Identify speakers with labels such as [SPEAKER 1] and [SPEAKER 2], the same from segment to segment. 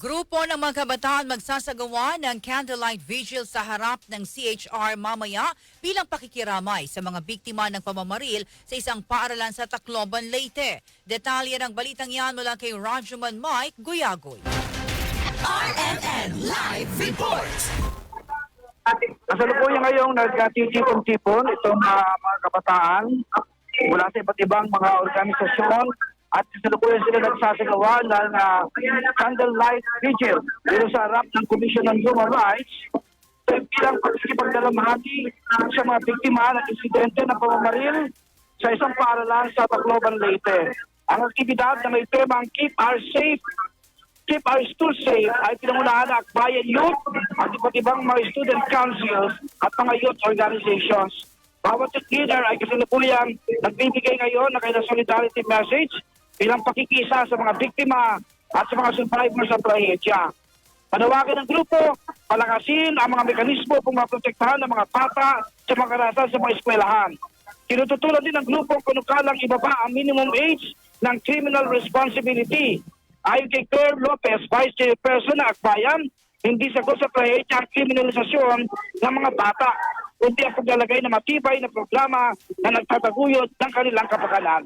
[SPEAKER 1] Grupo ng mga kabataan magsasagawa ng candlelight vigil sa harap ng CHR mamaya bilang pakikiramay sa mga biktima ng pamamaril sa isang paaralan sa Tacloban, Leyte. Detalye ng balitang yan mula kay Rajuman Mike Guyagoy.
[SPEAKER 2] RMN Live Report!
[SPEAKER 3] Kasalukuyan ngayong nagtitipon-tipon itong mga kabataan mula sa iba't ibang mga organisasyon at kasalukuyan sila nagsasagawa ng candlelight vigil dito sa harap ng Commission on Human Rights bilang pagkikipagdalamhati sa mga biktima ng insidente ng pamamaril sa isang paaralan sa Tacloban, Leyte. Ang aktibidad na may temang Keep Our Schools Safe ay pinangunahan ng Akbayan Youth at iba't ibang mga student councils at mga youth organizations. Bawat leader ay kasalukuyang nagbibigay ngayon ng kanilang solidarity message bilang pakikisa sa mga biktima at sa mga survivors sa trahedya. Panawagan ng grupo, palakasin ang mga mekanismo kung maprotektahan ng mga bata sa mga karasan sa mga eskwelahan. Tinututulan din ng grupo kung kanukalang ibaba ang minimum age ng criminal responsibility. Ayon kay Claire Lopez, Vice Chairperson ng Akbayan, hindi sagot sa trahedya ang kriminalisasyon ng mga bata, kundi ang paglalagay ng matibay na programa na nagtataguyod ng kanilang kapakanan.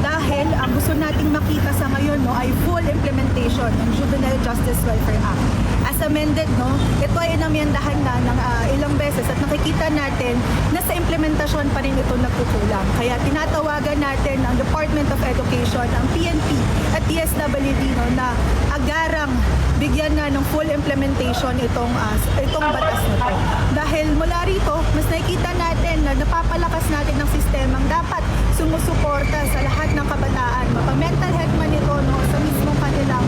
[SPEAKER 4] Dahil ang gusto nating makita sa ngayon ay full implementation ng Juvenile Justice Welfare Act. As amended, ito ay inamyendahan na ng ilang beses at nakikita natin na sa implementasyon pa rin ito nagkukulang. Kaya tinatawagan natin ang Department of Education, ang PNP at DSWD na agarang bigyan na ng full implementation itong batas na ito. Dahil mula rito, mas nakikita natin na napapalakas natin ng sistemang dapat sumusuporta sa lahat ng kabataan, mapa-mental health man ito sa mismong kanilang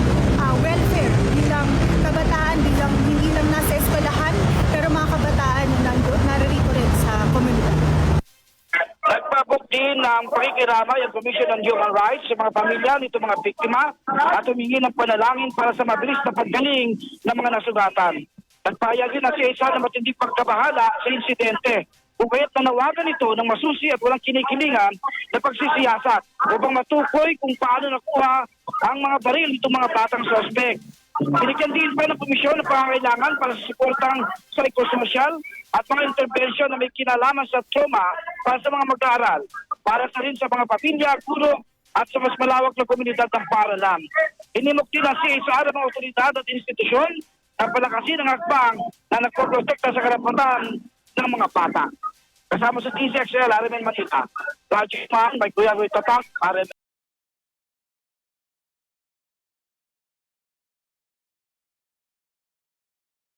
[SPEAKER 4] welfare bilang kabataan, bilang hindi lang nasa eskwelahan, pero mga kabataan na narito rin sa komunidad.
[SPEAKER 3] Nagpabok din ng pakikiramay ang Commission on Human Rights sa mga pamilya nito mga biktima at humingi ng panalangin para sa mabilis na paggaling ng mga nasugatan. Nagpahayag din na si Isa na matinding pagkabahala sa insidente. Kung kaya't nanawagan ito ng masusi at walang kinikilingan na pagsisiyasat upang matukoy kung paano nakuha ang mga baril nitong mga batang suspect. Binigyan din pa ng komisyon ng pangangailangan para sa suportang psychososyal at mga intervensyon na may kinalaman sa trauma para sa mga mag-aaral, para sa rin sa mga pamilya, guro at sa mas malawak na komunidad ng paaralan. Inimok din ang CSR ng mga otoridad at institusyon na palakasin ang hakbang na nagpoprotekta sa karapatan ng mga bata. Kasama sa TCXL, RMN Manila. Rajuman, may Kuya Roy Tatak, RMN.